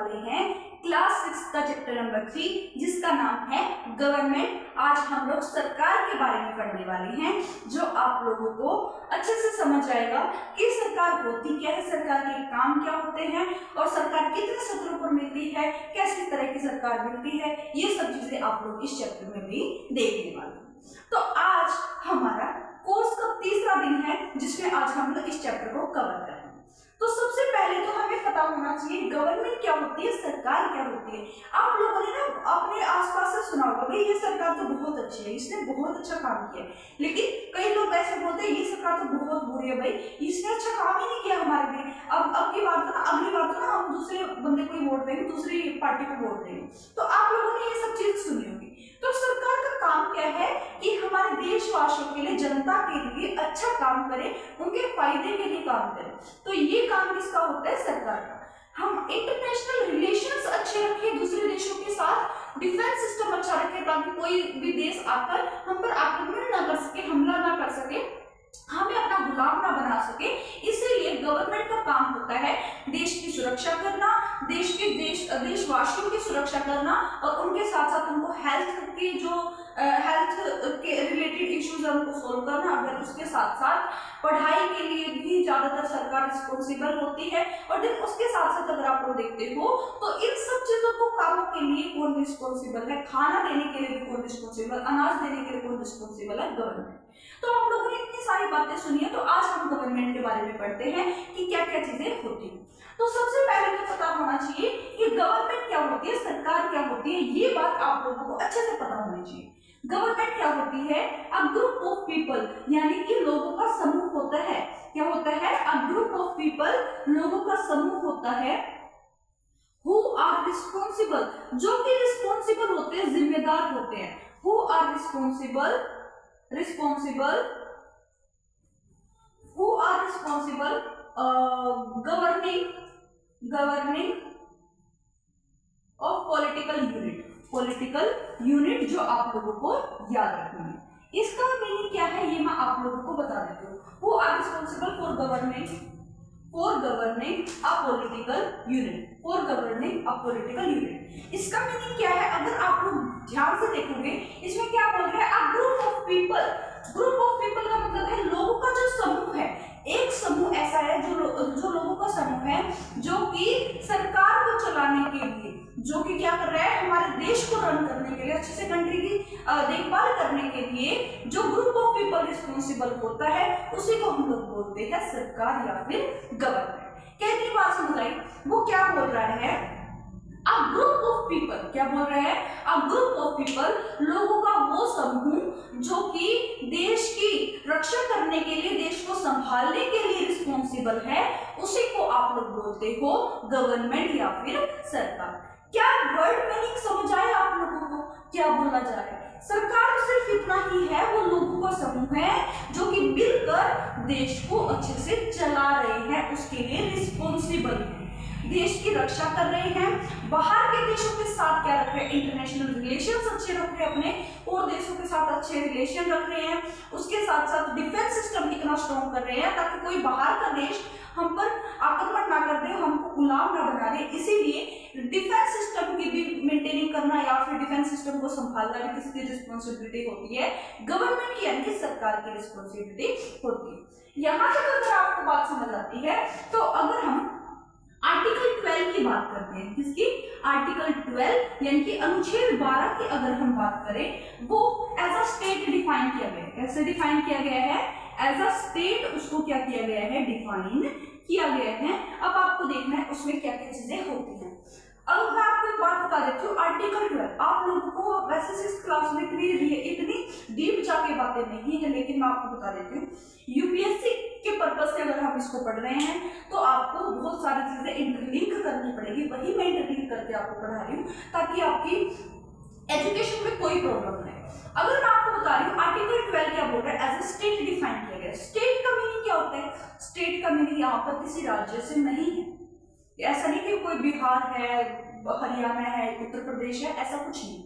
वाले हैं क्लास 6 का चैप्टर नंबर 3, जिसका नाम है गवर्नमेंट। आज हम लोग सरकार के बारे में पढ़ने वाले हैं, जो आप लोगों को अच्छे से समझ आएगा कि सरकार होती क्या है, सरकार के काम क्या होते हैं और सरकार कितने सत्रों पर मिलती है, कैसी तरह की सरकार मिलती है। ये सब चीजें आप लोग इस चैप्टर में भी देखने वाले हैं। तो आज हमारा कोर्स का तीसरा दिन है, जिसमें आज हम लोग इस चैप्टर को कवर करेंगे। तो सबसे पहले तो हमें पता होना चाहिए गवर्नमेंट क्या होती है, सरकार क्या होती है। आप लोगों ने ना अपने आसपास से सुना होगा भाई ये सरकार तो बहुत अच्छी है, इसने बहुत अच्छा काम किया है, लेकिन कई लोग ऐसे बोलते हैं ये सरकार तो बहुत बुरी है, भाई इसने अच्छा काम ही नहीं किया हमारे लिए। अब की बात तो ना, अगली बार तो ना हम दूसरे बंदे को वोट देंगे, दूसरी पार्टी को वोट देंगे। तो आप लोगों ने ये सब चीज सुनी होगी। तो सरकार का काम क्या है कि हमारे देशवासियों के लिए, जनता के लिए अच्छा काम करे, उनके फायदे के लिए काम करे। तो ये काम किसका होता है, सरकार का। हम इंटरनेशनल रिलेशंस अच्छे रखें दूसरे देशों के साथ, डिफेंस सिस्टम अच्छा रखें ताकि कोई भी देश आकर हम पर आक्रमण ना कर सके, हमला ना कर सके, हमें अपना गुलाम ना बना सके। इसीलिए गवर्नमेंट का काम होता है देश की सुरक्षा करना, देशवासियों की सुरक्षा करना और उनके साथ साथ उनको हेल्थ के रिलेटेड इश्यूज है उनको सोल्व करना। अगर उसके साथ साथ पढ़ाई के लिए भी ज्यादातर सरकार रिस्पॉन्सिबल होती है। और देन उसके साथ साथ अगर आप लोग देखते हो तो इन सब चीजों को कामों के लिए कौन रिस्पॉन्सिबल है, खाना देने के लिए भी कौन रिस्पॉन्सिबल, अनाज देने के लिए कौन रिस्पॉन्सिबल है, गवर्नमेंट। तो आप लोगों ने इतनी सारी बातें सुनी है, तो आज हम गवर्नमेंट के बारे में पढ़ते हैं कि क्या क्या चीजें होती हैं। तो सबसे पहले तो पता होना चाहिए कि गवर्नमेंट क्या होती है, सरकार क्या होती है। ये बात आप लोगों को अच्छे से पता होनी चाहिए। गवर्नमेंट क्या होती है, अ ग्रुप ऑफ पीपल, यानी कि लोगों का समूह होता है। क्या होता है, अ ग्रुप ऑफ पीपल, लोगों का समूह होता है। हु आर रिस्पॉन्सिबल, जो कि रिस्पॉन्सिबल होते हैं, जिम्मेदार होते हैं। Who are responsible governing of political unit, जो आप लोगों को याद रखना है। इसका मीनिंग क्या है ये मैं आप लोगों को बता देती हूँ। Who are responsible for governing a political unit. इसका मीनिंग क्या है, अगर आप लोग ध्यान से देखोगे इसमें क्या बोल रहे हैं, अ ग्रुप ऑफ पीपल का मतलब है लोगों का जो समूह है। एक समूह ऐसा है जो लोगों का समूह है, जो कि सरकार को चलाने के लिए, जो कि क्या कर रहा है, हमारे देश को रन करने के लिए, अच्छे से कंट्री की देखभाल करने के लिए जो ग्रुप ऑफ पीपल रिस्पॉन्सिबल होता है, उसी को हम लोग बोलते हैं सरकार या फिर गवर्नमेंट। कितनी बात समझ आई। वो क्या बोल रहा है, अ ग्रुप ऑफ पीपल, क्या बोल रहे हैं, अ ग्रुप ऑफ पीपल, लोगों का वो समूह जो कि देश की रक्षा करने के लिए, देश को संभालने के लिए रिस्पॉन्सिबल है, उसी को आप लोग बोलते हो गवर्नमेंट या फिर सरकार। क्या वर्ड मीनिंग समझ आए आप लोगों को, क्या बोला जा रहा है। सरकार सिर्फ इतना ही है, वो लोगों का समूह है जो कि मिलकर देश को अच्छे से चला रहे हैं, उसके लिए रिस्पॉन्सिबल है, देश की रक्षा कर रहे हैं, बाहर के देशों के साथ क्या रख रहे हैं, इंटरनेशनल रिलेशंस अच्छे रख रहे हैं, अपने और देशों के साथ अच्छे रिलेशन रख रहे हैं, उसके साथ साथ डिफेंस सिस्टम इतना स्ट्रॉन्ग कर रहे हैं ताकि कोई बाहर का देश हम पर आक्रमण ना कर दे, हमको गुलाम ना बना दे। इसीलिए डिफेंस सिस्टम की भी मेंटेनिंग करना या फिर डिफेंस सिस्टम को संभालना भी किसकी रिस्पॉन्सिबिलिटी होती है, गवर्नमेंट की, यानी कि सरकार की रिस्पॉन्सिबिलिटी होती है। यहाँ तक अगर आपको बात समझ आती है, तो अगर हम आर्टिकल 12 की बात करते हैं, किसकी, आर्टिकल 12 यानी कि अनुच्छेद 12 की अगर हम बात करें, वो एज अ स्टेट डिफाइन किया गया है। कैसे डिफाइन किया गया है, एज अ स्टेट उसको क्या किया गया है, डिफाइन किया गया है। अब आपको देखना है उसमें क्या क्या चीजें होती हैं। अब मैं आपको एक बात बता देती हूँ, आर्टिकल 12 आप लोगों को वैसे 6th क्लास में इतनी डीप जाके बातें नहीं है, लेकिन मैं आपको बता देती हूँ, यूपीएससी के पर्पज से अगर हम इसको पढ़ रहे हैं तो आपको बहुत सारी चीजें इंटरलिंक करनी पड़ेगी। वही मैं इंटरलिंक करके आपको पढ़ा रही हूँ ताकि आपकी एजुकेशन में कोई प्रॉब्लम नहीं। अगर मैं आपको बता रही हूँ आर्टिकल 12 क्या बोल रहा है, एज ए स्टेट डिफाइन किया गया। स्टेट का मीनिंग क्या होता है, स्टेट का मीनिंग यहाँ पर किसी राज्य से नहीं है, ऐसा नहीं कि कोई बिहार है, हरियाणा है, उत्तर प्रदेश है, ऐसा कुछ नहीं।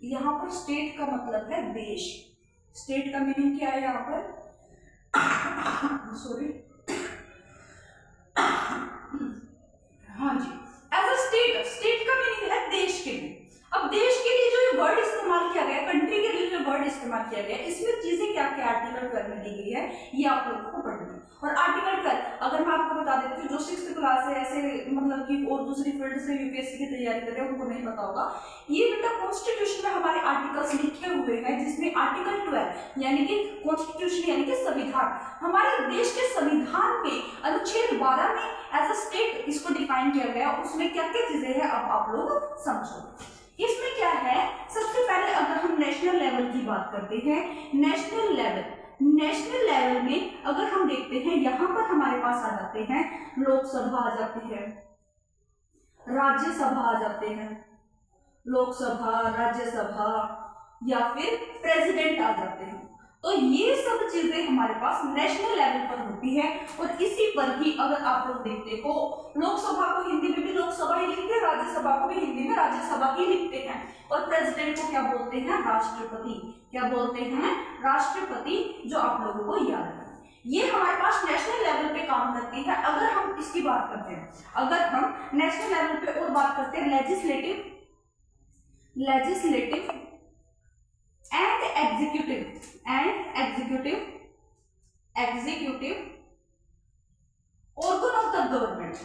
यहाँ पर स्टेट का मतलब है देश। स्टेट का मीनिंग क्या है यहाँ पर, सॉरी, हाँ जी, एज अ स्टेट कंट्री के लिए जो वर्ड इस्तेमाल किया गया है इसमें चीजें क्या क्या आर्टिकल 12 में दी गई है ये आप लोगों को पढ़नी है। और आर्टिकल 12 अगर मैं आपको बता देती हूँ जो 6th क्लास है ऐसे मतलब कि और दूसरी फील्ड से यूपीएससी की तैयारी कर रहे हैं उनको नहीं पता होगा, ये बेटा कॉन्स्टिट्यूशन में हमारे आर्टिकल्स लिखे हुए हैं जिसमें आर्टिकल 12 यानी कि कॉन्स्टिट्यूशन यानी कि संविधान, हमारे देश के संविधान में अनुच्छेद 12 में एज अ स्टेट इसको डिफाइन किया गया, उसमें क्या क्या चीजें हैं अब आप लोग समझो। इसमें क्या है, सबसे पहले अगर हम नेशनल लेवल की बात करते हैं, नेशनल लेवल में अगर हम देखते हैं यहाँ पर हमारे पास आ जाते हैं लोकसभा आ जाती है, राज्यसभा आ जाते हैं, लोकसभा, राज्यसभा या फिर प्रेसिडेंट आ जाते हैं। तो ये सब चीजें हमारे पास नेशनल लेवल पर होती है और इसी पर ही अगर आप लोग देखते हो लोकसभा को हिंदी में भी लोकसभा ही लिखते हैं, राज्यसभा को भी हिंदी में राज्यसभा ही लिखते हैं और प्रेसिडेंट को क्या बोलते हैं, राष्ट्रपति। क्या बोलते हैं, राष्ट्रपति, जो आप लोगों को याद है। ये हमारे पास नेशनल लेवल पे काम करती है। अगर हम इसकी बात करते हैं, अगर हम नेशनल लेवल पे और बात करते हैं legislative and executive organ of the government,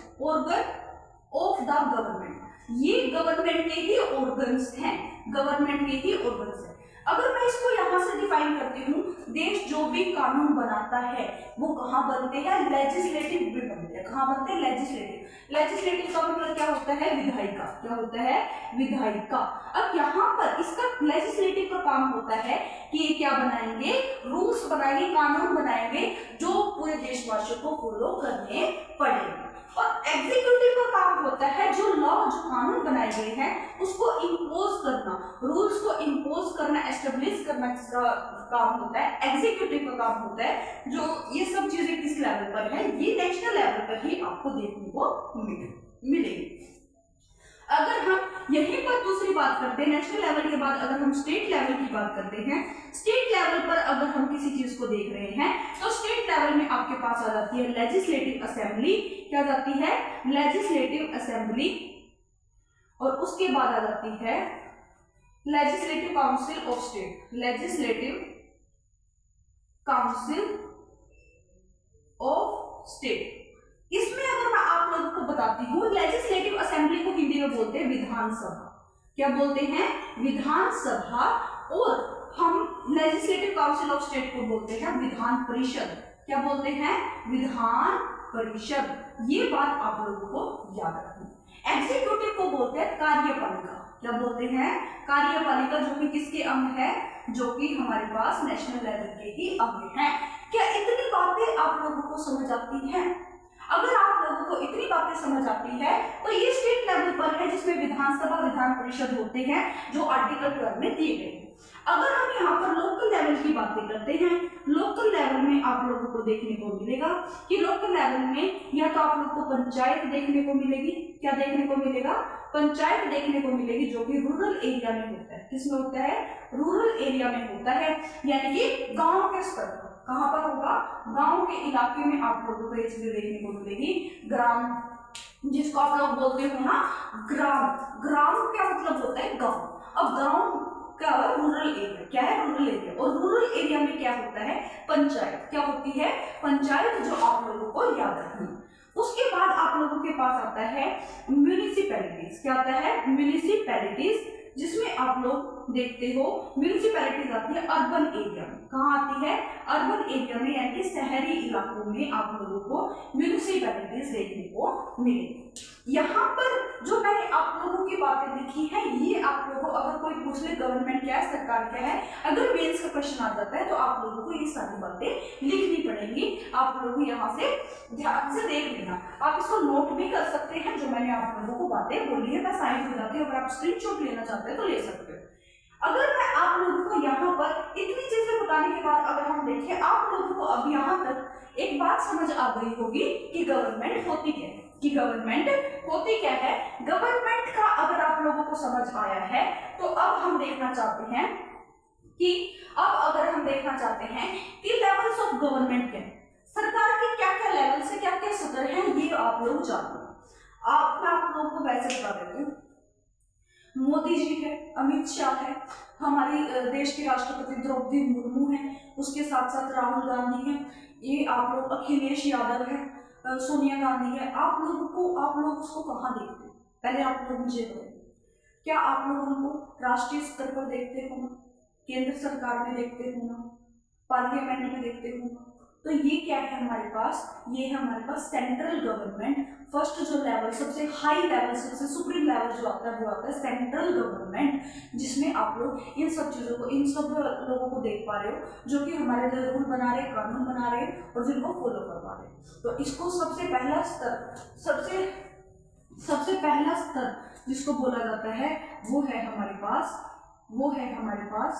ये गवर्नमेंट के ही ऑर्गन्स हैं, अगर मैं इसको यहां से डिफाइन करती हूँ, देश जो भी कानून बनाता है वो कहाँ बनते हैं, लेजिस्लेटिव भी बनते हैं। कहाँ बनते हैं, लेजिस्लेटिव का मतलब क्या होता है, विधायिका। क्या होता है, विधायिका। अब यहाँ पर इसका लेजिस्लेटिव का काम होता है कि ये क्या बनाएंगे, रूल्स बनाएंगे, कानून बनाएंगे जो पूरे देशवासियों को फॉलो करने पड़ेंगे। और एग्जीक्यूटिव का काम होता है जो कानून बनाए गए हैं उसको इम्पोज करना, रूल्स को इम्पोज करना, एस्टेब्लिश करना किसका काम होता है, एग्जीक्यूटिव का काम होता है। जो ये सब चीजें किस लेवल पर है, ये नेशनल लेवल पर ही आपको देखने को मिलेगी। अगर हम यहीं पर दूसरी बात करते हैं, नेशनल लेवल के बाद अगर हम स्टेट लेवल की बात करते हैं, स्टेट लेवल पर अगर हम किसी चीज को देख रहे हैं तो स्टेट लेवल में आपके पास आ जाती है लेजिस्लेटिव असेंबली। क्या जाती है, लेजिस्लेटिव असेंबली। और उसके बाद आ जाती है legislative council of state, legislative council of state. इसमें अगर मैं आप लोगों को बताती हूँ, लेजिस्लेटिव असेंबली को हिंदी में बोलते हैं विधानसभा। क्या बोलते हैं, विधानसभा। और हम लेजिस्लेटिव काउंसिल ऑफ स्टेट को बोलते हैं विधान परिषद। क्या बोलते हैं, विधान परिषद। ये बात आप लोगों को याद रखनी। एग्जीक्यूटिव को बोलते हैं कार्यपालिका। क्या बोलते हैं, कार्यपालिका, जो कि किसके अंग है, जो कि हमारे पास नेशनल लेवल के ही अंग हैं। क्या इतनी बातें आप लोगों को समझ आती हैं? अगर आप लोगों को इतनी बातें समझ आती है तो ये स्टेट लेवल पर है जिसमें विधानसभा, विधान परिषद होते हैं जो आर्टिकल 12 में दिए गए हैं। अगर हम यहाँ पर लोकल लेवल की बातें करते हैं, लोकल लेवल में आप लोगों को देखने को मिलेगा कि लोकल लेवल में या तो आप लोगों को पंचायत देखने को मिलेगी। क्या देखने को मिलेगा, पंचायत देखने को मिलेगी, जो कि रूरल एरिया में होता है। किसमें होता है, रूरल एरिया में होता है, यानी कि गांव के स्तर पर। कहां पर होगा, गांव के इलाके में आप लोगों को ये चीजें देखने को मिलेगी। ग्राम, जिसको आप लोग बोलते हो ना ग्राम, ग्राम क्या मतलब होता है, गांव। अब गांव क्या है, रूरल एरिया। क्या है, रूरल एरिया। और रूरल एरिया में क्या होता है, पंचायत। क्या होती है, पंचायत, जो आप लोगों को याद रखनी। उसके बाद आप लोगों के पास आता है म्यूनिसिपैलिटीज। क्या आता है, म्यूनिसिपैलिटीज, जिसमें आप लोग देखते हो म्यूनिसिपैलिटीज आती है अर्बन एरिया में। कहाँ आती है, अर्बन एरिया में, यानी कि शहरी इलाकों में आप लोगों को म्यूनिसिपैलिटीज देखने को मिलेगी। यहाँ पर जो मैंने आप लोगों की बातें लिखी है, ये आप लोगों को अगर कोई पूछ ले गवर्नमेंट क्या है, सरकार क्या है, अगर मेंस का क्वेश्चन आ जाता है तो आप लोगों को ये सारी बातें लिखनी पड़ेंगी। आप लोग यहाँ से ध्यान से देख लेना। आप इसको नोट भी कर सकते हैं, जो मैंने आप लोगों को बातें बोली है। मैं साइड हो जाती हूँ, अगर आप स्क्रीनशॉट लेना चाहते हैं तो ले सकते हो। अगर मैं आप लोगों को यहाँ पर इतनी चीजें बताने के बाद अगर हम देखें, आप लोगों को अब यहाँ तक एक बात समझ आ गई होगी कि गवर्नमेंट होती क्या है, कि गवर्नमेंट होती क्या है। गवर्नमेंट का अगर आप लोगों को समझ आया है तो अब हम देखना चाहते हैं कि लेवल्स ऑफ गवर्नमेंट क्या है, सरकार के क्या क्या लेवल से क्या क्या सत्र हैं, ये आप लोग जानते हैं। मैं आप लोगों को वैसे बता देती हूँ। मोदी जी है, अमित शाह है, हमारी देश की राष्ट्रपति द्रौपदी मुर्मू हैं, उसके साथ साथ राहुल गांधी हैं, ये आप लोग अखिलेश यादव है, सोनिया गांधी है। आप लोग उसको कहाँ देखते हैं? पहले आप लोग मुझे बताइए, क्या आप लोग उनको राष्ट्रीय स्तर पर देखते हो ना, केंद्र सरकार में देखते हो ना, पार्लियामेंट में देखते हो ना? तो ये क्या है हमारे पास? ये है हमारे पास सेंट्रल गवर्नमेंट। फर्स्ट जो लेवल, सबसे हाई लेवल, सबसे सुप्रीम लेवल जो आता है वो आता है सेंट्रल गवर्नमेंट, जिसमें आप लोग इन सब चीज़ों को, इन सब लोगों को देख पा रहे हो जो कि हमारे लिए रूल बना रहे, कानून बना रहे और जिनको फॉलो करवा रहे। तो इसको सबसे पहला स्तर, सबसे पहला स्तर जिसको बोला जाता है वो है हमारे पास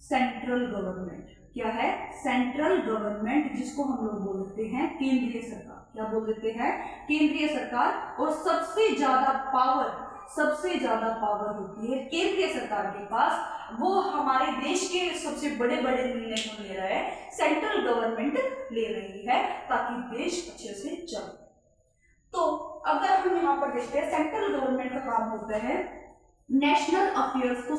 सेंट्रल गवर्नमेंट। क्या है? सेंट्रल गवर्नमेंट, जिसको हम लोग बोल देते हैं केंद्रीय सरकार। क्या बोल देते हैं? केंद्रीय सरकार। और सबसे ज्यादा पावर होती है केंद्रीय सरकार के पास। वो हमारे देश के सबसे बड़े बड़े निर्णय को ले रहा है, सेंट्रल गवर्नमेंट ले रही है, ताकि देश अच्छे से चले। तो अगर हम यहाँ पर देखते हैं, सेंट्रल गवर्नमेंट का काम होता है नेशनल अफेयर्स को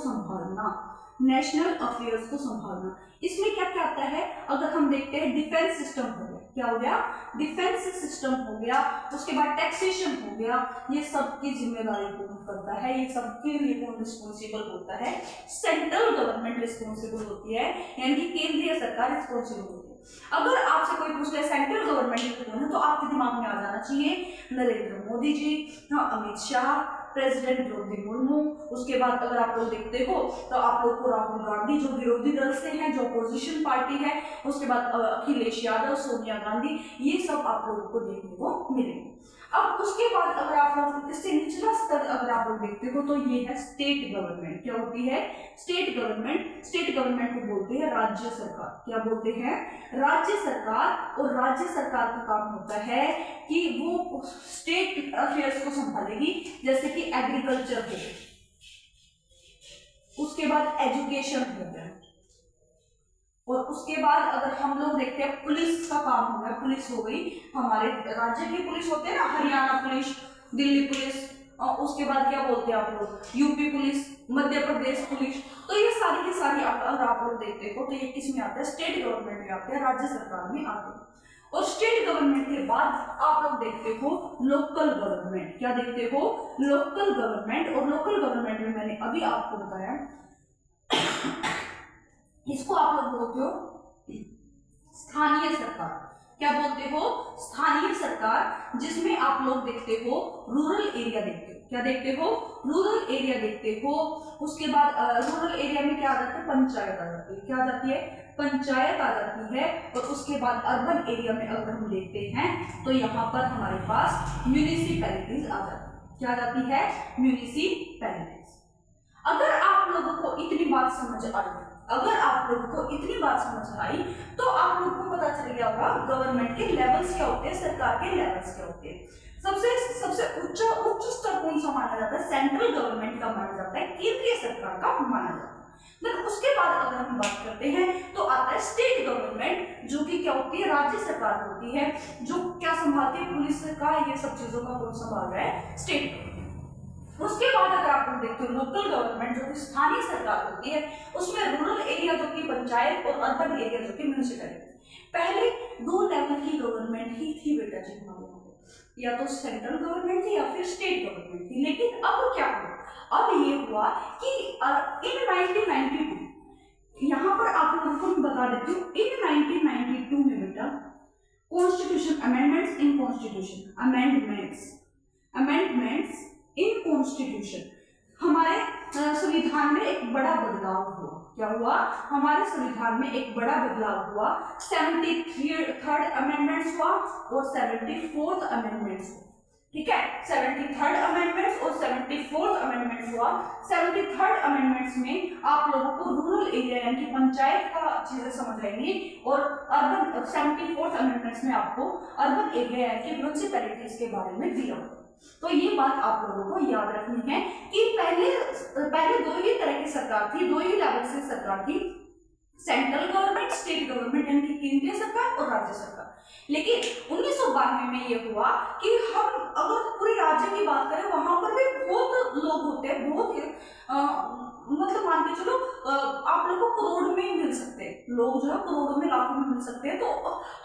संभालना। इसमें क्या क्या आता है? अगर हम देखते हैं, डिफेंस सिस्टम हो गया। क्या हो गया? डिफेंस सिस्टम हो गया। उसके बाद टैक्सेशन हो गया। ये सबकी जिम्मेदारी कौन करता है? ये सबके लिए कौन रिस्पॉन्सिबल होता है? सेंट्रल गवर्नमेंट रिस्पॉन्सिबल होती है, यानी कि केंद्रीय सरकार रिस्पॉन्सिबल होती है। अगर आपसे कोई पूछ ले सेंट्रल गवर्नमेंट कौन है, तो आपके दिमाग में आ जाना चाहिए नरेंद्र मोदी जी, अमित शाह, प्रेसिडेंट द्रौपदी मुर्मू। उसके बाद अगर आप लोग देखते हो तो आप लोग को राहुल गांधी जो विरोधी दल से हैं, जो अपोजिशन पार्टी है। उसके बाद अखिलेश यादव, सोनिया गांधी, ये सब आप लोगों को देखने को मिलेंगे। अब उसके बाद अगर आप लोग इससे निचला स्तर अगर आप लोग देखते हो तो ये है स्टेट गवर्नमेंट। क्या होती है? स्टेट गवर्नमेंट को बोलते हैं राज्य सरकार। क्या बोलते हैं? राज्य सरकार। और राज्य सरकार का काम होता है कि वो स्टेट अफेयर्स को संभालेगी, जैसे कि एग्रीकल्चर हो गया, उसके बाद एजुकेशन हो गया, और उसके बाद अगर हम लोग देखते हैं पुलिस का काम हो गया। पुलिस हो गई, हमारे राज्य की पुलिस होते हैं ना, हरियाणा पुलिस, दिल्ली पुलिस, और उसके बाद क्या बोलते हैं आप लोग, UP police, Madhya Pradesh police. तो ये सारी की सारी अगर आप लोग देखते हो तो ये किस में आते हैं? स्टेट गवर्नमेंट में आते हैं, राज्य सरकार में आते हैं। और स्टेट गवर्नमेंट के बाद आप लोग देखते हो लोकल गवर्नमेंट। क्या देखते हो? Local government. और लोकल गवर्नमेंट में मैंने अभी आपको बताया, इसको आप लोग बोलते हो स्थानीय सरकार। क्या बोलते हो? स्थानीय सरकार, जिसमें आप लोग देखते हो रूरल एरिया देखते हो। क्या देखते हो? रूरल एरिया देखते हो। उसके बाद रूरल एरिया में क्या आ जाता है? पंचायत आ जाती है। क्या आ जाती है? पंचायत आ जाती है। और उसके बाद अर्बन एरिया में अगर हम देखते हैं तो यहाँ पर हमारे पास म्यूनिसिपैलिटीज आ जाती है। क्या आ जाती है? म्यूनिसिपैलिटीज। अगर आप लोगों को इतनी बात समझ आई, तो आप लोगों को पता चल गया होगा गवर्नमेंट के लेवल्स क्या होते हैं, सरकार के लेवल्स क्या होते हैं। सबसे उच्च स्तर कौन सा माना जाता है? सेंट्रल गवर्नमेंट का माना जाता है, केंद्रीय सरकार का माना जाता है। फिर उसके बाद अगर हम बात करते हैं तो आता है स्टेट गवर्नमेंट, जो कि क्या होती है? राज्य सरकार होती है, जो क्या संभालती है? पुलिस का, ये सब चीजों का कौन संभाल रहा है? State government. उसके बाद अगर आप लोग देखते हो लोकल गवर्नमेंट, जो कि स्थानीय सरकार होती है, उसमें रूरल एरिया जो कि पंचायत और अर्बन एरिया जो कि म्यूनिसिपैलिटी। पहले दो लेवल की गवर्नमेंट ही थी बेटा जी हमारे यहाँ पे, या तो सेंट्रल गवर्नमेंट थी या फिर स्टेट गवर्नमेंट थी। लेकिन अब क्या हुआ? अब ये हुआ कि इन 1992, यहाँ पर आप लोगों को मैं बता देती हूँ, इन 1992 में बेटा constitution amendments in constitution, amendments in constitution, हमारे संविधान में एक बड़ा बदलाव हुआ। क्या हुआ? हमारे संविधान में एक बड़ा बदलाव हुआ। 73rd अमेंडमेंट्स हुआ और 74th अमेंडमेंट्स हुआ। ठीक है, 73rd अमेंडमेंट्स और 74th अमेंडमेंट्स हुआ। 73rd अमेंडमेंट्स में आप लोगों को रूरल एरिया यानी कि पंचायत का चीजें समझ आएंगी, और अर्बन 74th अमेंडमेंट्स में आपको अर्बन एरिया यानी कि म्यूनिसिपैलिटीज के बारे में दिया। तो ये बात आप लोगों को याद रखनी है कि पहले दो ही तरह की सरकार थी, दो ही लेवल से सरकार थी, सेंट्रल गवर्नमेंट, स्टेट गवर्नमेंट यानी कि केंद्रीय सरकार और राज्य सरकार। लेकिन 1992 में ये हुआ कि हम अगर पूरे राज्य की बात करें वहां पर भी बहुत लोग होते हैं, बहुत मतलब मान के चलो आप लोगों को करोड़ में मिल सकते हैं, लोग जो है करोड़ों में लाखों में मिल सकते हैं। तो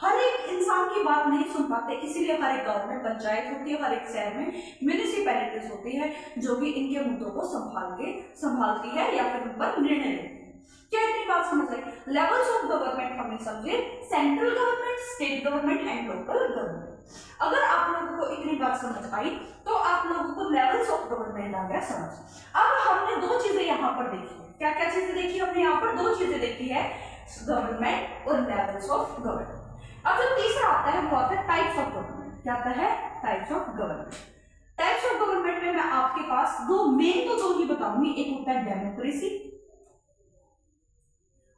हर एक इंसान की बात नहीं सुन पाते, इसीलिए हर एक गांव में पंचायत होती है, हर एक शहर में म्यूनिसिपैलिटीज होती है जो कि इनके मुद्दों को संभालती है या फिर उन पर निर्णय लेती है। क्या इतनी बात समझ आई? लेवल्स ऑफ गवर्नमेंट हमने समझे, central government, state government and local government. अगर आप लोगों को इतनी बात समझ आई तो आप लोगों को लेवल्स ऑफ गवर्नमेंट आ गया समझ। अब हमने दो चीजें यहाँ पर देखी है। क्या क्या चीजें देखी हमने यहाँ पर? दो चीजें देखी है, गवर्नमेंट और लेवल्स ऑफ गवर्नमेंट। अब जो तीसरा आता है वो आता है टाइप्स ऑफ गवर्नमेंट। क्या आता है? Types of government. Types of government में मैं आपके पास दो मेन तो दो ही बताऊंगी, एक होता है डेमोक्रेसी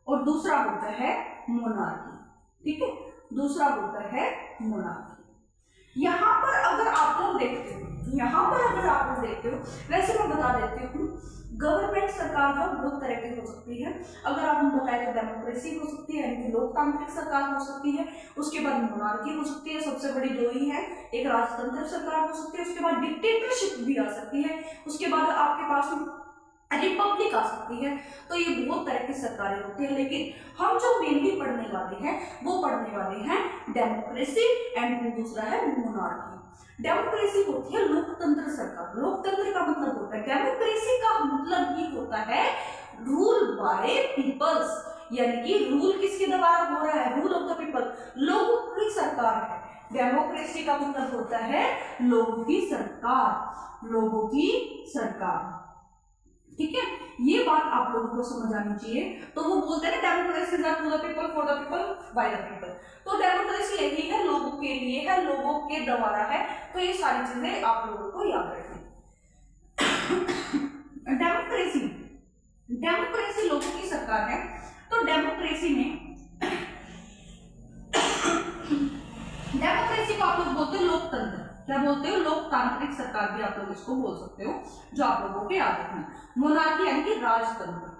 और दूसरा होता है मोनार्की। ठीक है, दूसरा होता है मोनार्की। यहां पर अगर आप लोग देखते हो, वैसे मैं बता देती हूँ, गवर्नमेंट सरकार जो बहुत तरह की हो सकती है। अगर आप बताएं तो डेमोक्रेसी हो सकती है, यानी कि लोकतांत्रिक सरकार हो सकती है, उसके बाद मोनार्की हो सकती है, सबसे बड़ी दो ही है, एक राजतंत्र सरकार हो सकती है, उसके बाद डिक्टेटरशिप भी आ सकती है, उसके बाद आपके पास रिपब्लिक आ सकती है। तो ये बहुत तरह की सरकारें होती है, लेकिन हम जो मेनली पढ़ने वाले हैं डेमोक्रेसी एंड दूसरा है मोनार्की। डेमोक्रेसी होती है लोकतंत्र सरकार। लोकतंत्र का मतलब होता है, डेमोक्रेसी का मतलब ही होता है रूल बाय पीपल्स, यानी कि रूल किसके द्वारा हो रहा है? रूल ऑफ द पीपल, लोगों की सरकार है। डेमोक्रेसी का मतलब होता है लोगों की सरकार। ठीक है, ये बात आप लोगों को समझ आनी चाहिए। तो वो बोलते हैं ना democracy is to the people, for the people, by the people. तो डेमोक्रेसी यही है, लोगों के लिए है, लोगों के द्वारा है। तो ये सारी चीजें आप लोगों को याद रखनी। डेमोक्रेसी लोगों की सरकार है। तो डेमोक्रेसी को आप लोग बोलते हैं लोकतंत्र। क्या बोलते हो? लोकतांत्रिक सरकार भी आप लोग इसको बोल सकते हो, जो आप लोगों को याद रखना। मोनार्की यानी कि राजतंत्र,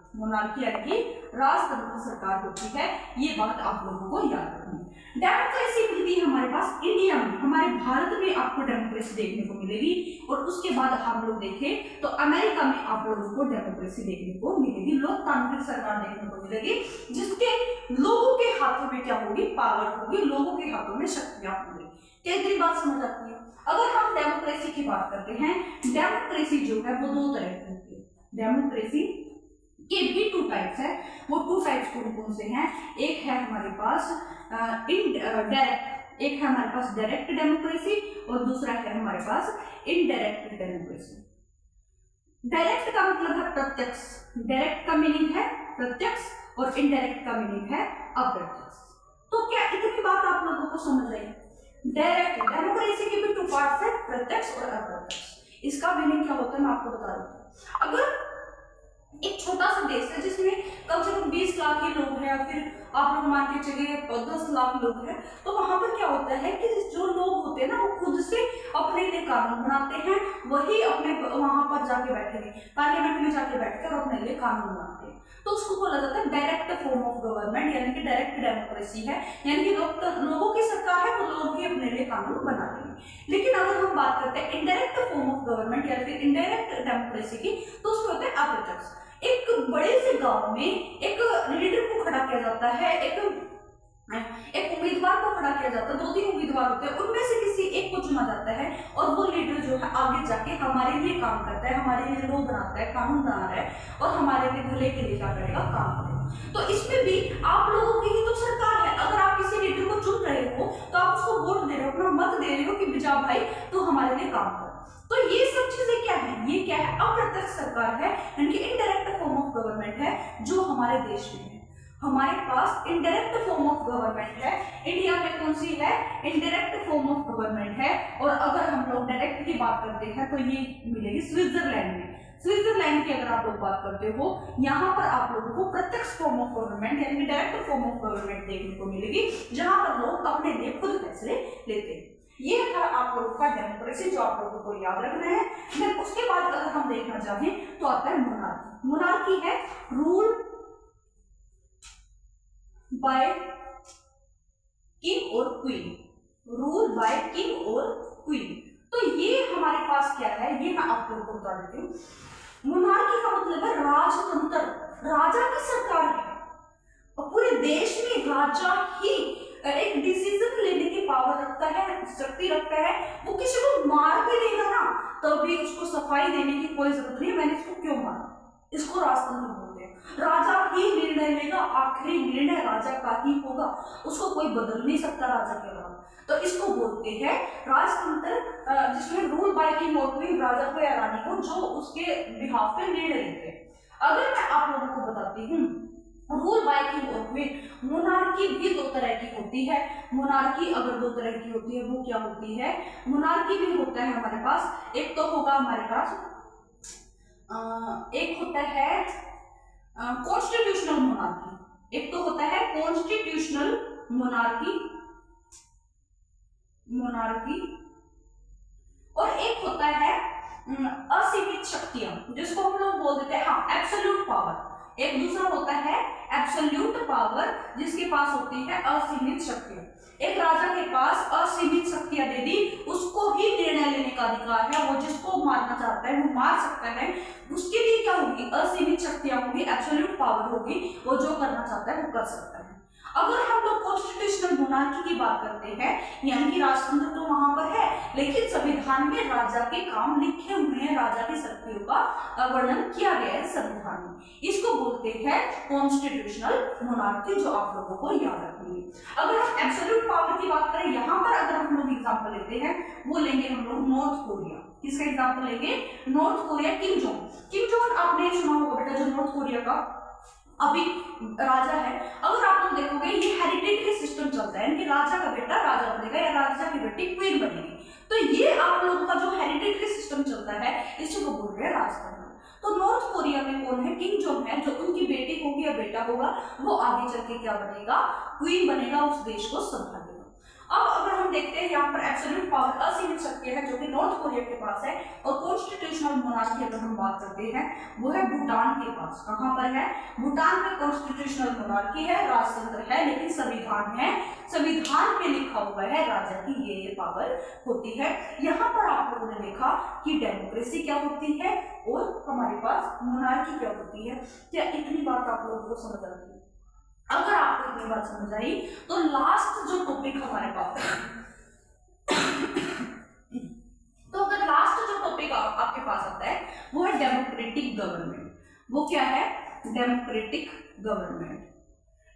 सरकार होती है, ये बात आप लोगों को याद रखनी है। डेमोक्रेसी मिलती है हमारे पास इंडिया में, हमारे भारत में आपको डेमोक्रेसी देखने को मिलेगी। और उसके बाद हम लोग देखें तो अमेरिका में आप लोगों को डेमोक्रेसी देखने को मिलेगी, लोकतांत्रिक सरकार देखने को मिलेगी, जिसके लोगों के हाथों में क्या होगी? पावर होगी, लोगों के हाथों में शक्तियां होंगी। क्या इतनी बात समझ आती है? अगर हम डेमोक्रेसी की बात करते हैं, डेमोक्रेसी जो है वो दो तरह की होती है। डेमोक्रेसी के भी टू टाइप्स है। वो टू टाइप्स कौन से हैं? एक है हमारे पास डायरेक्ट डेमोक्रेसी और दूसरा है हमारे पास इनडायरेक्ट डेमोक्रेसी। डायरेक्ट का मतलब है प्रत्यक्ष, डायरेक्ट का मीनिंग है प्रत्यक्ष और इनडायरेक्ट का मीनिंग है अप्रत्यक्ष। तो क्या इतनी बात आप लोगों को समझ आई? डायरेक्ट डेमोक्रेसी के भी टू पार्ट्स है, प्रत्यक्ष और अप्रत्यक्ष। इसका मीनिंग क्या होता है मैं आपको बता देती हूँ। अगर एक छोटा सा देश है जिसमें कम से कम 20 लाख ही लोग हैं, या फिर आप लोग मान के चलिए 10 लाख लोग हैं, तो वहां पर क्या होता है कि जो लोग होते हैं ना, वो खुद से अपने लिए कानून बनाते हैं, वही अपने वहां पर जाके बैठेंगे, पार्लियामेंट में जाके बैठकर अपने लिए कानून बनाते हैं। तो उसको बोला जाता है डायरेक्ट फॉर्म ऑफ गवर्नमेंट, यानी कि डायरेक्ट डेमोक्रेसी है, यानी कि लोगों की सरकार है, तो लोग ही अपने लिए कानून बना देंगे। लेकिन अगर हम बात करते हैं इनडायरेक्ट फॉर्म ऑफ गवर्नमेंट या फिर इनडायरेक्ट डेमोक्रेसी की, तो उसमें होता है अप्रत्यक्ष। एक बड़े से गांव में एक लीडर को खड़ा किया जाता है, एक उम्मीदवार को खड़ा किया जाता है, 2-3 उम्मीदवार होते हैं, उनमें से किसी एक को चुना जाता है, और वो लीडर जो है आगे जाके हमारे लिए काम करता है, हमारे लिए लॉ बनाता है, कानून बना रहा है, और हमारे लिए भले के लिए क्या करेगा? काम करेगा। तो इसमें भी आप लोगों की ही तो सरकार है। अगर आप किसी लीडर को चुन रहे हो तो आप उसको वोट दे रहे हो, अपना मत दे रहे हो कि जा भाई तो हमारे लिए काम कर। तो ये सब चीजें क्या है? ये क्या है? अप्रत्यक्ष सरकार है, यानी कि इनडायरेक्ट फॉर्म ऑफ गवर्नमेंट है जो हमारे देश में है। हमारे पास इनडायरेक्ट फॉर्म ऑफ गवर्नमेंट है, इंडिया में कौन सी है? इनडायरेक्ट फॉर्म ऑफ गवर्नमेंट है। और अगर हम लोग डायरेक्ट की बात करते हैं तो ये मिलेगी स्विट्जरलैंड में। स्विट्जरलैंड की अगर आप लोग बात करते हो, यहाँ पर आप लोगों को प्रत्यक्ष फॉर्म ऑफ गवर्नमेंट यानी कि डायरेक्ट फॉर्म ऑफ गवर्नमेंट देखने को मिलेगी, जहां पर लोग अपने लिए खुद फैसले लेते हैं। ये था आप लोगों का डेमोक्रेसी, जो आप लोगों को याद रखना है। फिर उसके बाद अगर हम देखना चाहें तो आता है मोनार्की। मोनार्की है रूल बाय किंग और क्वीन। रूल बाय किंग और क्वीन। तो ये हमारे पास क्या है, ये मैं आप लोगों को बता देती हूँ। मोनार्की का मतलब है राजतंत्र, राजा की सरकार है और पूरे देश में राजा ही एक डिसीजन लेने की पावर रखता है, शक्ति रखता है। वो किसी को मार भी देगा ना तो भी उसको सफाई देने की कोई जरूरत नहीं, मैंने इसको क्यों मारा, इसको राजतंत्र बोलते हैं। राजा ही निर्णय लेगा, आखिरी निर्णय राजा का ही होगा, उसको कोई बदल नहीं सकता राजा के अलावा। तो इसको बोलते हैं राजतंत्र, जिसमें रूल बाय किंग और क्वीन, राजा को या रानी को जो उसके बिहाफ पे निर्णय लेते हैं। अगर मैं आप लोगों को बताती हूँ रूल बाय किंग और क्वीन, मोनार्की भी दो तरह की होती है। मोनार्की अगर दो तरह की होती है वो क्या होती है, मोनार्की भी होता है हमारे पास, एक तो होगा हमारे पास एक होता है कॉन्स्टिट्यूशनल मोनार्की, एक तो होता है कॉन्स्टिट्यूशनल मोनार्की और एक होता है असीमित शक्तियां, जिसको हम लोग बोल देते हैं हाँ एब्सोल्यूट पावर। एक दूसरा होता है एब्सोल्यूट पावर, जिसके पास होती है असीमित शक्तियां। एक राजा के पास असीमित शक्तियां दे दी, उसको ही निर्णय लेने का अधिकार है, वो जिसको मारना चाहता है वो मार सकता है, उसके लिए क्या होगी, असीमित शक्तियां होगी, एब्सोल्यूट पावर होगी, वो जो करना चाहता है वो कर सकता है। अगर हम लोग कॉन्स्टिट्यूशनल मोनार्की की बात करते हैं, यानी कि राजतंत्र तो वहां पर है लेकिन संविधान में राजा के काम लिखे हुए हैं, राजा की शक्तियों का वर्णन किया गया है संविधान में, इसको बोलते हैं कॉन्स्टिट्यूशनल मोनार्की, जो आप लोगों को याद रखनी है। अगर हम एब्सोल्यूट पावर की बात करें, यहाँ पर अगर हम लोग एग्जाम्पल लेते हैं, वो लेंगे हम लोग नॉर्थ कोरिया। किसका एग्जाम्पल लेंगे, north Korea, Kim Jong. Kim Jong आपने सुना होगा बेटा, जो नॉर्थ कोरिया का अभी राजा है। अगर आप लोग देखोगे ये हेरिडिटरी सिस्टम चलता है, यानी कि राजा का बेटा राजा बनेगा या राजा की बेटी क्वीन बनेगी। तो ये आप लोगों का जो हेरिडिटरी सिस्टम चलता है इसी को बोल रहे हैं राजतंत्र। तो नॉर्थ कोरिया में कौन है, किंग जोंग है, जो उनकी बेटी होगी या बेटा होगा वो आगे चल के क्या बनेगा, क्वीन बनेगा, उस देश को संभालेगा। अब अगर हम देखते हैं यहाँ पर एब्सोल्यूट पावर असीमित शक्ति है जो कि नॉर्थ कोरिया के पास है, और कॉन्स्टिट्यूशनल मोनार्की अगर हम बात करते हैं वो है भूटान के पास। कहाँ पर है, भूटान में कॉन्स्टिट्यूशनल मोनार्की है, राजतंत्र है लेकिन संविधान है, संविधान पे लिखा हुआ है राजा की ये पावर होती है। यहाँ पर आप लोगों ने देखा कि डेमोक्रेसी क्या होती है और हमारे पास मोनार्की क्या होती है। क्या इतनी बात आप लोगों को समझ आती है? अगर आपको इतनी बात समझ आई तो लास्ट जो टॉपिक हमारे पास तो अगर लास्ट जो टॉपिक आपके पास आता है वो है डेमोक्रेटिक गवर्नमेंट। वो क्या है, डेमोक्रेटिक गवर्नमेंट।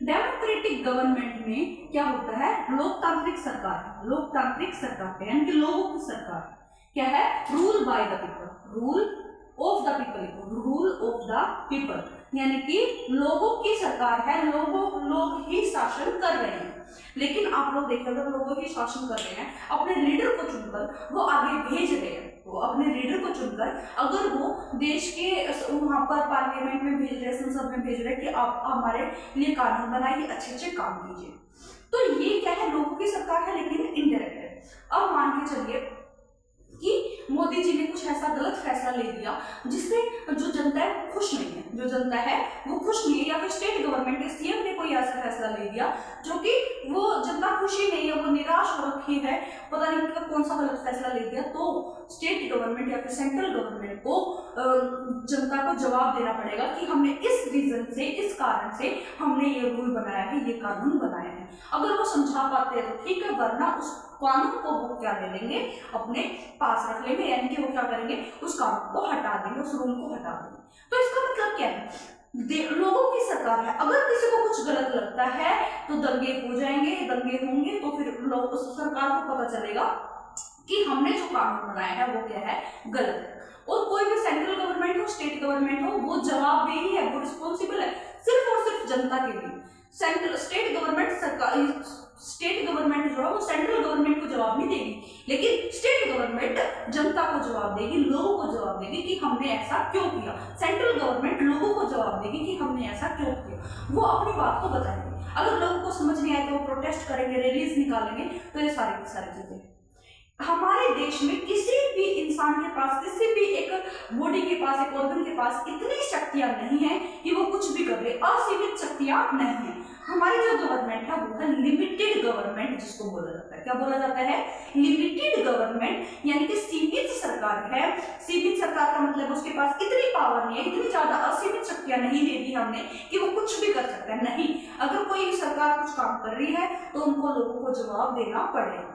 डेमोक्रेटिक गवर्नमेंट में क्या होता है, लोकतांत्रिक सरकार, लोकतांत्रिक सरकार यानी कि लोगों की सरकार क्या है, rule by the people, rule of the people, rule of the people, यानी कि लोगों की सरकार है, लोग ही शासन कर रहे हैं। लेकिन आप लोग देखिए अगर लोग ही शासन कर रहे हैं, अपने लीडर को चुनकर वो आगे भेज रहे हैं, वो अपने लीडर को चुनकर अगर वो देश के वहां पर पार्लियामेंट में भेज रहे, संसद में भेज रहे कि आप हमारे लिए कानून बनाइए, अच्छे अच्छे काम कीजिए, तो ये क्या है, लोगों की सरकार है लेकिन इनडायरेक्ट है। अब मान के चलिए कि मोदी जी ने कुछ ऐसा गलत फैसला ले लिया जिससे जो जनता है वो खुश नहीं है, जो जनता है वो खुश नहीं है, या फिर स्टेट गवर्नमेंट के सीएम ने कोई ऐसा फैसला ले लिया जो कि वो जनता खुशी नहीं है, वो निराश हो रखी है, पता नहीं कौन सा गलत फैसला ले दिया, तो स्टेट गवर्नमेंट या फिर सेंट्रल गवर्नमेंट को जनता को जवाब देना पड़ेगा कि हमने इस रीजन से, इस कारण से हमने ये रूल बनाया है, ये कानून बनाया है। अगर वो समझा पाते हैं तो ठीक है, वरना उस कानून को वो क्या ले लेंगे, अपने पास रख लेंगे, यानी कि वो क्या करेंगे, उस कानून को हटा देंगे, उस रूल को हटा देंगे। तो इसका मतलब क्या है, लोगों की सरकार है, अगर किसी को कुछ गलत लगता है तो दंगे हो जाएंगे, दंगे होंगे तो फिर लोग उस सरकार को पता चलेगा कि हमने जो कानून बनाया है वो क्या है, गलत है। और कोई भी सेंट्रल गवर्नमेंट हो, स्टेट गवर्नमेंट हो, वो जवाबदेही है, वो रिस्पॉन्सिबल है सिर्फ और सिर्फ जनता के लिए। स्टेट गवर्नमेंट जो है वो सेंट्रल गवर्नमेंट को जवाब नहीं देगी, लेकिन स्टेट गवर्नमेंट जनता को जवाब देगी, लोगों को जवाब देगी कि हमने ऐसा क्यों किया। सेंट्रल गवर्नमेंट लोगों को जवाब देगी कि हमने ऐसा क्यों किया, वो अपनी बात को बताएंगे। अगर लोगों को समझ नहीं आए तो वो प्रोटेस्ट करेंगे, रैलीज निकालेंगे, तो ये सारी चीजें हमारे देश में किसी भी इंसान के पास, किसी भी एक बॉडी के पास, एक ऑर्गन के पास इतनी शक्तियां नहीं है कि वो कुछ भी कर ले, असीमित शक्तियां नहीं है। हमारी जो गवर्नमेंट है वो है लिमिटेड गवर्नमेंट, जिसको बोला जाता है, क्या बोला जाता है, लिमिटेड गवर्नमेंट, यानी कि सीमित सरकार है। सीमित सरकार का मतलब उसके पास इतनी पावर नहीं है, इतनी ज्यादा असीमित शक्तियां नहीं दे दी हमने कि वो कुछ भी कर सकता है, नहीं। अगर कोई सरकार कुछ काम कर रही है तो उनको लोगों को जवाब देना पड़ेगा।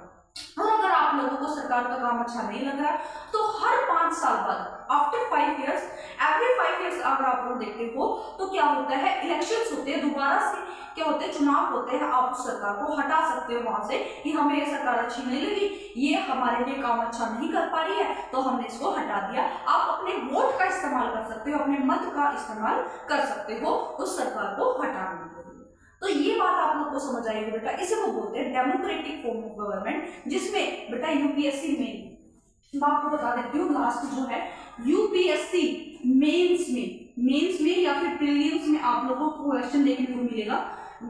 और अगर आप लोगों को सरकार का काम अच्छा नहीं लग रहा तो हर 5 साल बाद, आफ्टर 5 इयर्स, एवरी 5 इयर्स अगर आप लोग देखते हो तो क्या होता है, इलेक्शंस होते हैं, दोबारा से क्या होते हैं, चुनाव होते हैं। आप उस सरकार को हटा सकते हो वहां से कि हमें ये सरकार अच्छी नहीं लगी, ये हमारे लिए काम अच्छा नहीं कर पा रही है, तो हमने इसको हटा दिया। आप अपने वोट का इस्तेमाल कर सकते हो, अपने मत का इस्तेमाल कर सकते हो उस सरकार को हटाने के लिए। तो ये बात आप लोग को समझ आएगी बेटा। इसे वो बोलते हैं डेमोक्रेटिक फॉर्म ऑफ गवर्नमेंट, जिसमें बेटा यूपीएससी में, मैं आपको बता देती हूँ, लास्ट जो है यूपीएससी मेंस में या फिर प्रीलिम्स में आप लोगों को क्वेश्चन देखने को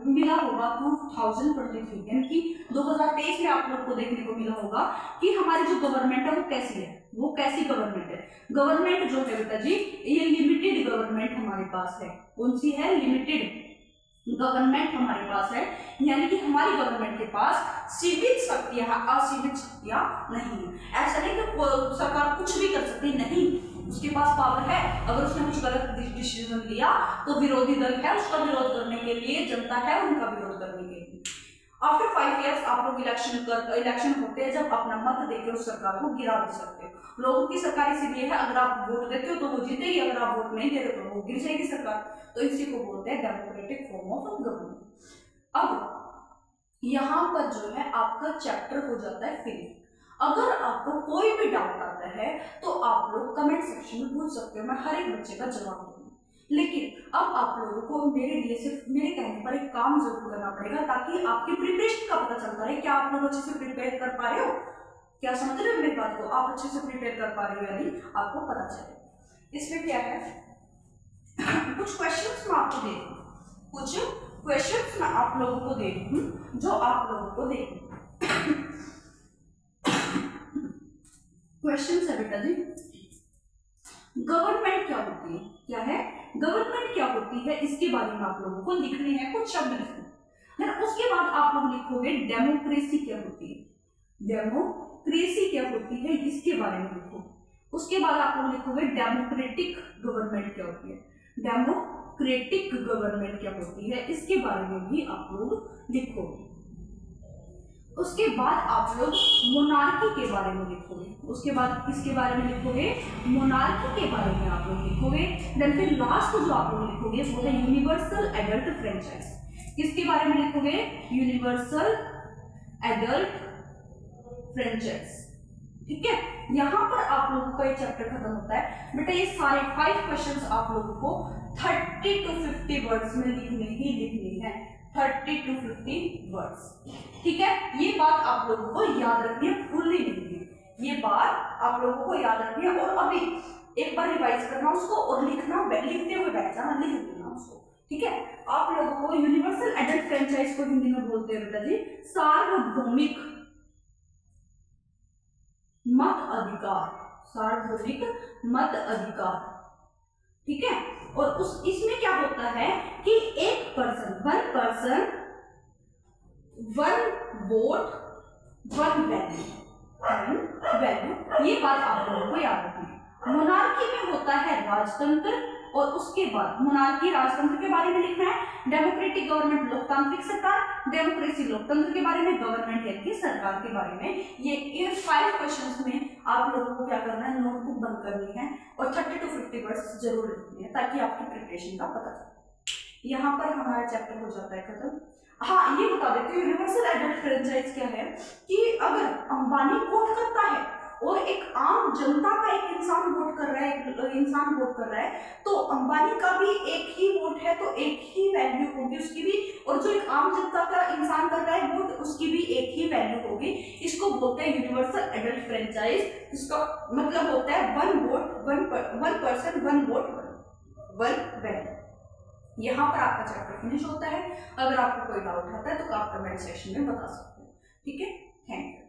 मिला होगा 2023, यानी कि 2023 में आप लोग को देखने को मिला होगा कि हमारी जो गवर्नमेंट है वो कैसी है, वो कैसी गवर्नमेंट है। गवर्नमेंट जो है बेटा जी, ये लिमिटेड गवर्नमेंट हमारे पास है। कौन सी है, लिमिटेड गवर्नमेंट हमारे पास है, यानी कि हमारी गवर्नमेंट के पास सीमित शक्तियां, असीमित शक्तियां नहीं है। ऐसा नहीं कि सरकार कुछ भी कर सकती, नहीं, उसके पास पावर है। अगर उसने कुछ गलत डिसीजन लिया तो विरोधी दल है उसका विरोध करने के लिए, जनता है उनका विरोध करने के लिए। आफ्टर 5 इयर्स आप लोग इलेक्शन होते हैं, जब अपना मत देकर उस सरकार को गिरा भी सकते हो। लोगों की सरकार इसीलिए है, अगर आप वोट देते हो तो वो जीतेगी, अगर आप वोट नहीं दे रहे तो वो गिर जाएगी सरकार। तो इसी को बोलते हैं डेमोक्रेटिक फॉर्म ऑफ गवर्नमेंट। अब यहाँ पर जो है आपका चैप्टर हो जाता है फिनिश। अगर आपको कोई भी डाउट आता है तो आप लोग कमेंट सेक्शन में पूछ सकते हो, मैं हर एक बच्चे का जवाब दूंगी। लेकिन अब आप लोगों को मेरे लिए सिर्फ मेरे कहने पर एक काम जरूर करना पड़ेगा, ताकि आपकी प्रिपरेशन का पता चलता रहे, क्या आप लोग अच्छे से प्रिपेयर कर पा रहे हो, क्या समझ रहे हो मेरी बात को, आप अच्छे से प्रिपेयर कर पा रहे हो या नहीं, आपको पता चले। इसमें क्या है, कुछ क्वेश्चंस मैं आपको दे दूँ, कुछ क्वेश्चंस मैं आप लोगों को दे दूँ जो आप लोगों को देखना। क्वेश्चन है बेटा जी, गवर्नमेंट क्या होती है, क्या है गवर्नमेंट क्या होती है, इसके बारे में आप लोगों को लिखने हैं, कुछ शब्द लिखने हैं। उसके बाद आप लोग लिखोगे डेमोक्रेसी क्या होती है, डेमोक्रेसी क्या होती है इसके बारे में लिखो। उसके बाद आप लोग लिखोगे डेमोक्रेटिक गवर्नमेंट क्या होती है, डेमोक्रेटिक गवर्नमेंट क्या होती है इसके बारे में भी आप लोग लिखोगे। उसके बाद आप लोग मोनार्की के बारे में लिखोगे, उसके बाद किसके बारे में लिखोगे, मोनार्की के बारे में आप लोग लिखोगे। देन फिर लास्ट जो आप लोग लिखोगे वो है यूनिवर्सल एडल्ट फ्रेंचाइज, किसके बारे में लिखोगे, यूनिवर्सल एडल्ट फ्रेंचाइज। ठीक है, यहाँ पर आप लोगों का ये चैप्टर खत्म होता है। बेटा ये सारे 5 क्वेश्चंस आप लोगों को 30 to 50 वर्ड्स में लिखने हैं, 30 to 50 वर्ड्स। ठीक है, ये बात आप लोगों को याद रखनी है, भूलनी नहीं है, ये बात आप लोगों को याद रखनी है। और अभी एक बार रिवाइज करना उसको और लिखना, लिखते हुए बैठ जाना, लिख देना उसको। ठीक है, आप लोगों को यूनिवर्सल एडल्ट फ्रेंचाइज को हिंदी में बोलते हैं बेटा जी सार्वभौमिक मत अधिकार, सार्वभौमिक मत अधिकार। ठीक है, और इसमें क्या होता है कि एक person, one person one vote one value, ये बात आप लोगों को याद रखनी है। मोनार्की में होता है राजतंत्र, और उसके बाद मोनार्की राजतंत्र के बारे में लिखना है, डेमोक्रेटिक गवर्नमेंट लोकतांत्रिक सरकार, डेमोक्रेसी लोकतंत्र के बारे में, गवर्नमेंट यानी कि सरकार के बारे में। ये 5 क्वेश्चंस में आप लोगों को क्या करना है, नोटबुक बंद करनी है और 30 to 50 वर्ड्स जरूर लिखनी है, ताकि आपकी प्रिपरेशन का पता चले। यहाँ पर हमारा चैप्टर हो जाता है खत्म। हाँ, ये बता देते हैं यूनिवर्सल एडल्ट फ्रेंचाइज क्या है, कि अगर अंबानी वोट करता है और एक आम जनता का एक इंसान वोट कर रहा है, तो अंबानी का भी एक ही वोट है, तो एक ही वैल्यू होगी उसकी भी, और जो एक आम जनता का इंसान कर रहा है वोट, उसकी भी एक ही वैल्यू होगी। इसको बोलते हैं यूनिवर्सल एडल्ट फ्रेंचाइज, जिसका मतलब होता है one vote one person one vote one value. यहाँ पर आपका चैप्टर फिनिश होता है। अगर आपको कोई डाउट आता है तो आप कमेंट सेक्शन में बता सकते हैं। ठीक है, थैंक यू।